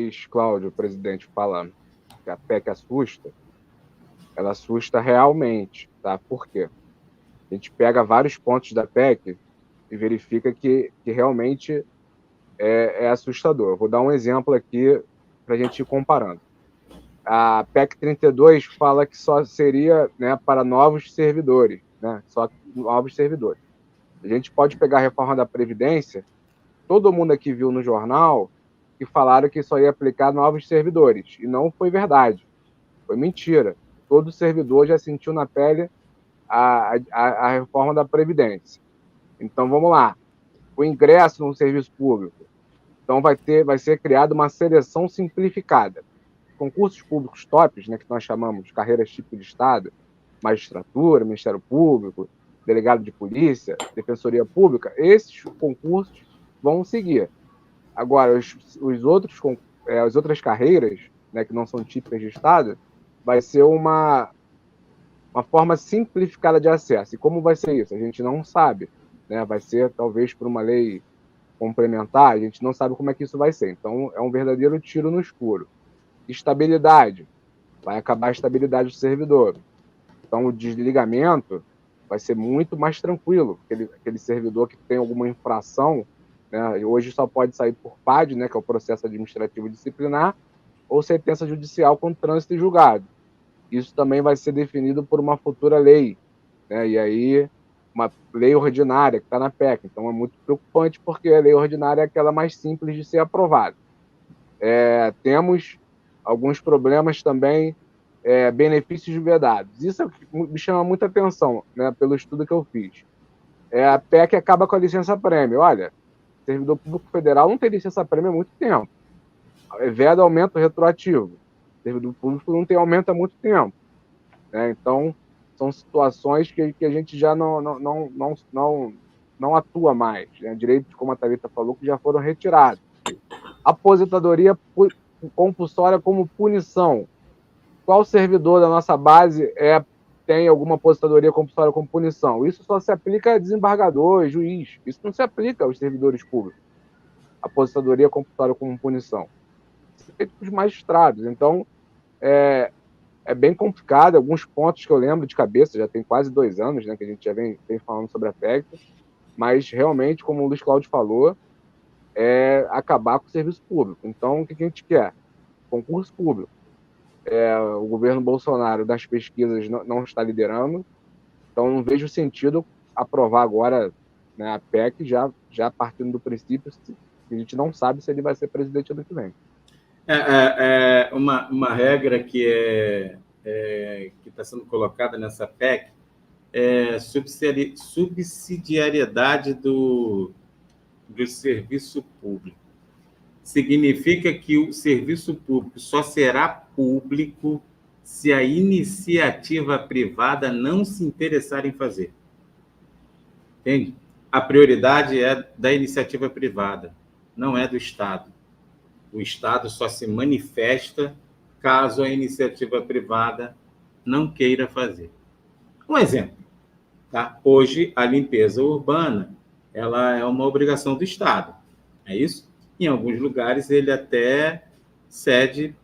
Luiz Cláudio, o presidente, fala que a PEC assusta, ela assusta realmente, tá? Por quê? A gente pega vários pontos da PEC e verifica que realmente é assustador. Vou dar um exemplo aqui para a gente ir comparando. A PEC 32 fala que só seria, né, para novos servidores, né? Só novos servidores. A gente pode pegar a reforma da Previdência, todo mundo aqui viu no jornal que falaram que só ia aplicar novos servidores, e não foi verdade, foi mentira. Todo servidor já sentiu na pele a reforma da Previdência. Então, vamos lá. O ingresso no serviço público. Então, vai ser criada uma seleção simplificada. Concursos públicos tops, né, que nós chamamos de carreiras tipo de Estado, magistratura, Ministério Público, delegado de polícia, defensoria pública, esses concursos vão seguir. Agora, as outras carreiras, né, que não são típicas de Estado, vai ser uma forma simplificada de acesso. E como vai ser isso? A gente não sabe. Né? Vai ser, talvez, por uma lei complementar, a gente não sabe como é que isso vai ser. Então, é um verdadeiro tiro no escuro. Estabilidade. Vai acabar a estabilidade do servidor. Então, o desligamento vai ser muito mais tranquilo. Aquele servidor que tem alguma infração, né, hoje só pode sair por PAD, né, que é o processo administrativo disciplinar, ou sentença judicial com trânsito e julgado. Isso também vai ser definido por uma futura lei, né, e aí uma lei ordinária que está na PEC. Então, é muito preocupante, porque a lei ordinária é aquela mais simples de ser aprovada. Temos alguns problemas também, benefícios vedados. Isso é o que me chama muita atenção, né, pelo estudo que eu fiz. A PEC acaba com a licença-prêmio. Olha, o servidor público federal não tem licença-prêmio há muito tempo. Veda aumento retroativo. O servidor público não tem aumento há muito tempo. Né? Então, são situações que a gente já não atua mais. Né? Direitos, como a Thalita falou, que já foram retirados. Aposentadoria compulsória como punição. Qual servidor da nossa base tem alguma aposentadoria compulsória como punição? Isso só se aplica a desembargador, juiz. Isso não se aplica aos servidores públicos. Aposentadoria compulsória como punição. Isso é feito para os magistrados. Então, é bem complicado. Alguns pontos que eu lembro de cabeça, já tem quase 2 anos, né, que a gente já vem falando sobre a PEC, mas realmente, como o Luiz Cláudio falou, é acabar com o serviço público. Então, o que a gente quer? Concurso público. O governo Bolsonaro, das pesquisas, não está liderando, então não vejo sentido aprovar agora, né, a PEC, já partindo do princípio que a gente não sabe se ele vai ser presidente ano que vem. Uma regra que está sendo colocada nessa PEC é subsidiariedade do serviço público. Significa que o serviço público só será público se a iniciativa privada não se interessar em fazer. Entende? A prioridade é da iniciativa privada, não é do Estado. O Estado só se manifesta caso a iniciativa privada não queira fazer. Um exemplo. Tá? Hoje, a limpeza urbana ela é uma obrigação do Estado. É isso? Em alguns lugares, ele até cede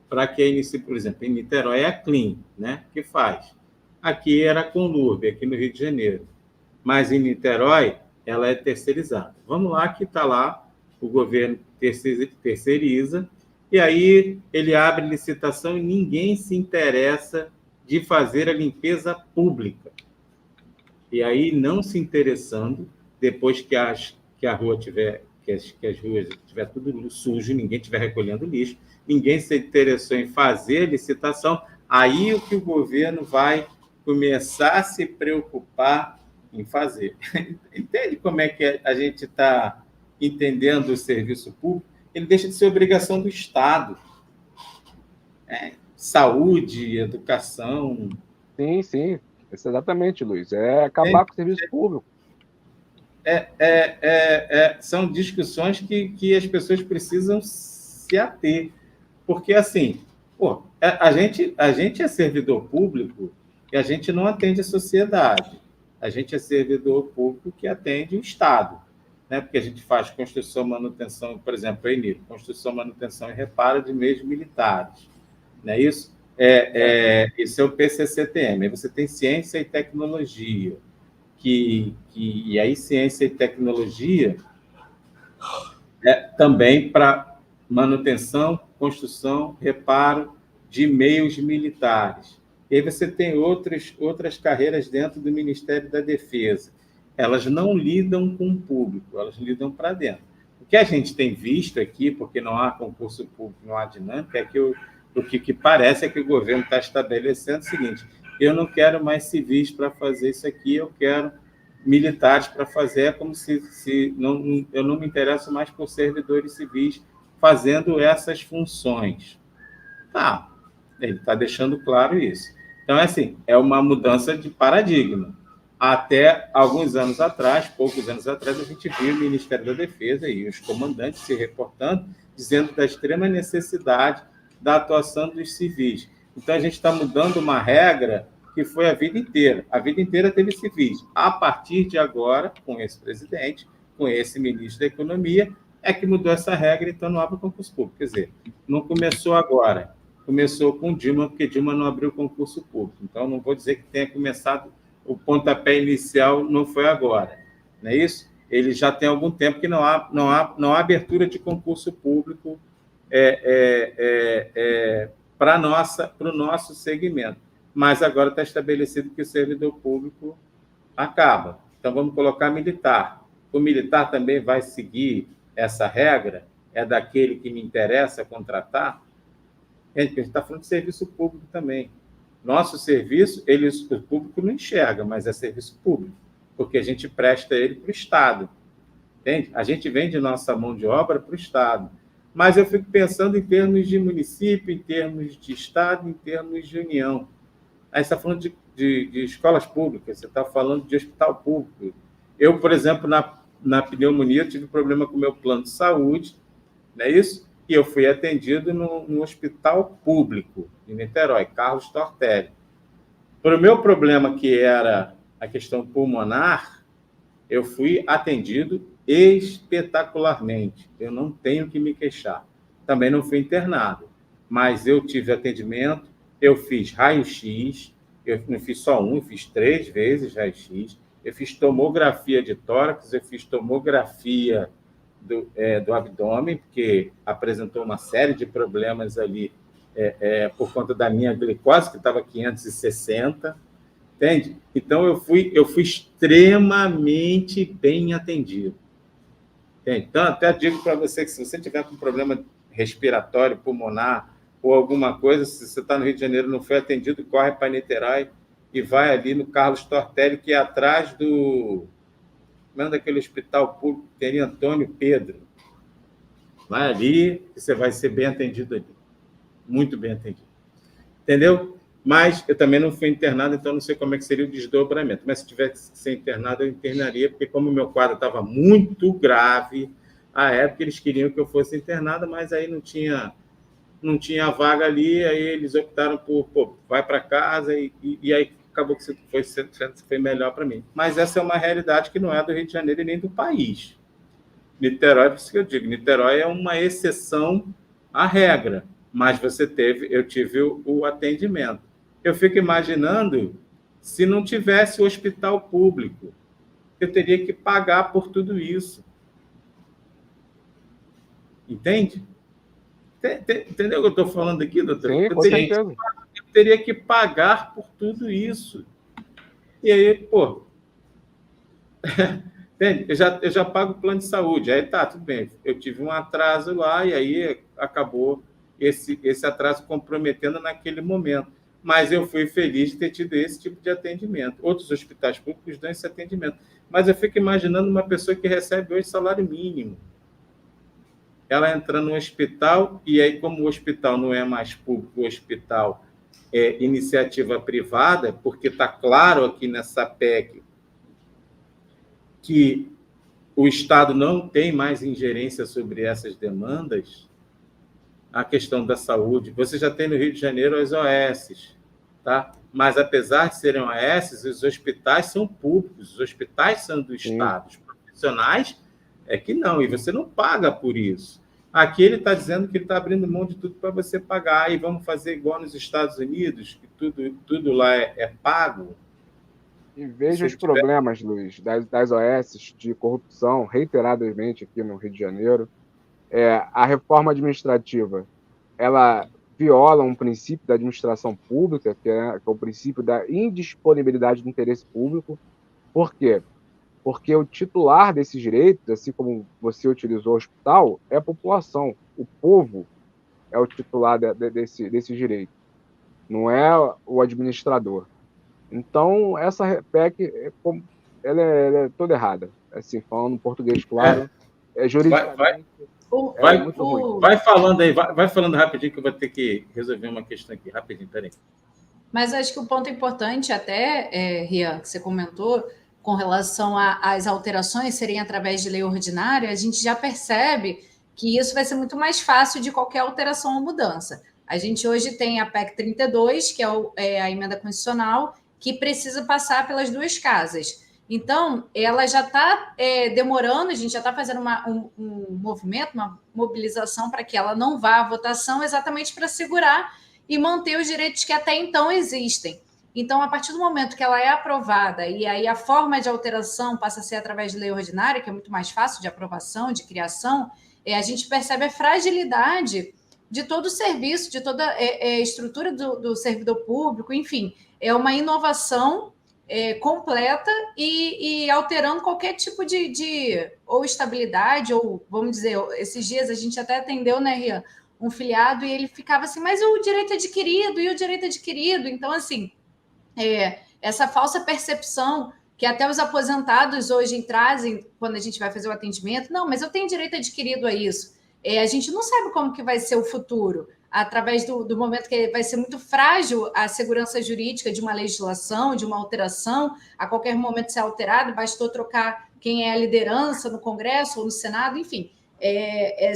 para que a iniciativa, por exemplo, em Niterói é a Clean, né, que faz. Aqui era a Conlurb, aqui no Rio de Janeiro. Mas em Niterói, ela é terceirizada. Vamos lá, que está lá, o governo terceiriza, e aí ele abre licitação e ninguém se interessa de fazer a limpeza pública. E aí, não se interessando, depois que a rua tiver, que as ruas estiver tudo sujo, ninguém estiver recolhendo lixo, ninguém se interessou em fazer a licitação, aí o que o governo vai começar a se preocupar em fazer. Entende como é que a gente está entendendo o serviço público? Ele deixa de ser obrigação do Estado. Saúde, educação. Sim. Isso exatamente, Luiz. É acabar com o serviço público. São discussões que as pessoas precisam se ater. Porque, assim, a gente é servidor público e a gente não atende a sociedade. A gente é servidor público que atende o Estado. né? Porque a gente faz construção, manutenção, por exemplo, a ENIR, construção, manutenção e reparo de meios militares, não é isso? Esse é o PCCTM. Aí você tem ciência e tecnologia, e aí ciência e tecnologia também para manutenção, construção, reparo de meios militares. E aí você tem outras carreiras dentro do Ministério da Defesa. Elas não lidam com o público, elas lidam para dentro. O que a gente tem visto aqui, porque não há concurso público, não há dinâmica, é que o que parece é que o governo está estabelecendo o seguinte: eu não quero mais civis para fazer isso aqui, eu quero militares para fazer, é como se eu não me interesso mais por servidores civis fazendo essas funções. Tá, ele está deixando claro isso. Então, assim, é uma mudança de paradigma. Até alguns anos atrás, poucos anos atrás, a gente viu o Ministério da Defesa e os comandantes se reportando, dizendo da extrema necessidade da atuação dos civis. Então, a gente está mudando uma regra que foi a vida inteira. A vida inteira teve civis. A partir de agora, com esse presidente, com esse ministro da Economia, é que mudou essa regra, então não abre concurso público. Quer dizer, não começou agora. Começou com Dilma, porque Dilma não abriu concurso público. Então, não vou dizer que tenha começado, o pontapé inicial não foi agora. Não é isso? Ele já tem algum tempo que não há abertura de concurso público para o nosso segmento. Mas agora está estabelecido que o servidor público acaba. Então, vamos colocar militar. O militar também vai seguir essa regra? É daquele que me interessa contratar? A gente está falando de serviço público também. Nosso serviço, o público não enxerga, mas é serviço público, porque a gente presta ele para o Estado. Entende? A gente vende nossa mão de obra para o Estado. Mas eu fico pensando em termos de município, em termos de Estado, em termos de União. Aí você está falando de escolas públicas, você está falando de hospital público. Eu, por exemplo, na pneumonia, tive problema com o meu plano de saúde, não é isso? E eu fui atendido no hospital público de Niterói, Carlos Tortelli. Para o meu problema, que era a questão pulmonar, eu fui atendido espetacularmente. Eu não tenho que me queixar. Também não fui internado, mas eu tive atendimento, eu fiz raio-x, eu não fiz só um, eu fiz 3 vezes raio-x, eu fiz tomografia de tórax, eu fiz tomografia do abdômen, porque apresentou uma série de problemas ali por conta da minha glicose, que estava 560, entende? Então, eu fui extremamente bem atendido. Entende? Então, até digo para você que se você tiver com problema respiratório, pulmonar, ou alguma coisa, se você está no Rio de Janeiro, não foi atendido, corre para Niterói e vai ali no Carlos Tortelli, que é atrás do... Manda aquele hospital público que tem Antônio Pedro. Vai ali e você vai ser bem atendido ali. Muito bem atendido. Entendeu? Mas eu também não fui internado, então não sei como é que seria o desdobramento. Mas se tivesse que ser internado, eu internaria, porque como o meu quadro estava muito grave, à época eles queriam que eu fosse internado, mas aí não tinha vaga ali, aí eles optaram por vai para casa e aí acabou que foi melhor para mim. Mas essa é uma realidade que não é do Rio de Janeiro e nem do país. Niterói, por isso que eu digo, Niterói é uma exceção à regra, mas eu tive o atendimento. Eu fico imaginando se não tivesse o hospital público, eu teria que pagar por tudo isso. Entende? Entendeu o que eu estou falando aqui, doutor? Sim, eu teria que pagar por tudo isso. E aí, pô, entende? Eu já pago o plano de saúde. Aí tá, tudo bem. Eu tive um atraso lá e aí acabou esse atraso comprometendo naquele momento. Mas eu fui feliz de ter tido esse tipo de atendimento. Outros hospitais públicos dão esse atendimento. Mas eu fico imaginando uma pessoa que recebe hoje salário mínimo. Ela entra no hospital, e aí, como o hospital não é mais público, o hospital é iniciativa privada, porque está claro aqui nessa PEC que o Estado não tem mais ingerência sobre essas demandas, a questão da saúde. Você já tem no Rio de Janeiro as OS, tá? Mas, apesar de serem OS, os hospitais são públicos, os hospitais são do Estado. Os profissionais É que não, e você não paga por isso. Aqui ele está dizendo que ele está abrindo mão de tudo para você pagar. E vamos fazer igual nos Estados Unidos, que tudo lá é pago. E veja Se os ele tiver... problemas, Luiz, das OS de corrupção reiteradamente aqui no Rio de Janeiro. A reforma administrativa, ela viola um princípio da administração pública, que é o princípio da indisponibilidade do interesse público. Por quê? Porque o titular desses direitos, assim como você utilizou o hospital, é a população. O povo é o titular desse direito, não é o administrador. Então, essa PEC ela é toda errada. Assim, falando em português claro, juridicamente muito ruim. Vai falando aí, vai falando rapidinho que eu vou ter que resolver uma questão aqui. Rapidinho, peraí. Mas acho que o ponto importante até, Rian, que você comentou, com relação às alterações serem através de lei ordinária, a gente já percebe que isso vai ser muito mais fácil de qualquer alteração ou mudança. A gente hoje tem a PEC 32, que é a emenda constitucional, que precisa passar pelas duas casas. Então, ela já está demorando, a gente já está fazendo um movimento, uma mobilização para que ela não vá à votação, exatamente para segurar e manter os direitos que até então existem. Então, a partir do momento que ela é aprovada e aí a forma de alteração passa a ser através de lei ordinária, que é muito mais fácil de aprovação, de criação, a gente percebe a fragilidade de todo o serviço, de toda a estrutura do servidor público, enfim, é uma inovação completa e alterando qualquer tipo de ou estabilidade, ou, vamos dizer, esses dias a gente até atendeu, né, Rian, um filiado, e ele ficava assim, mas o direito adquirido, e o direito adquirido? Então, assim, essa falsa percepção que até os aposentados hoje trazem quando a gente vai fazer o atendimento, não, mas eu tenho direito adquirido a isso. A gente não sabe como que vai ser o futuro, através do momento que vai ser muito frágil a segurança jurídica de uma legislação, de uma alteração, a qualquer momento ser alterado, bastou trocar quem é a liderança no Congresso ou no Senado, enfim.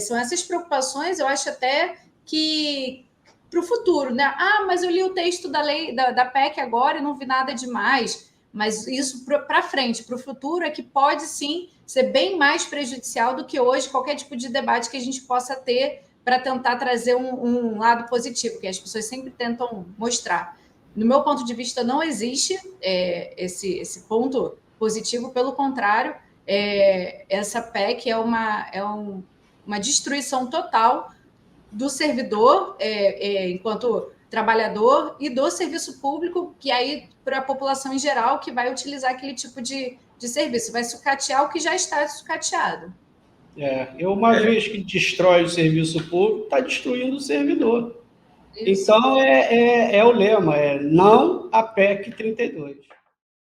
São essas preocupações, eu acho até que para o futuro, né? Mas eu li o texto da lei da PEC agora e não vi nada demais. Mas isso para frente, para o futuro, é que pode sim ser bem mais prejudicial do que hoje qualquer tipo de debate que a gente possa ter para tentar trazer um lado positivo, que as pessoas sempre tentam mostrar. No meu ponto de vista, não existe esse ponto positivo, pelo contrário, essa PEC é uma destruição total do servidor, enquanto trabalhador, e do serviço público, que aí, para a população em geral, que vai utilizar aquele tipo de serviço, vai sucatear o que já está sucateado. Uma vez que destrói o serviço público, está destruindo o servidor. Isso. Então, é o lema, não a PEC 32.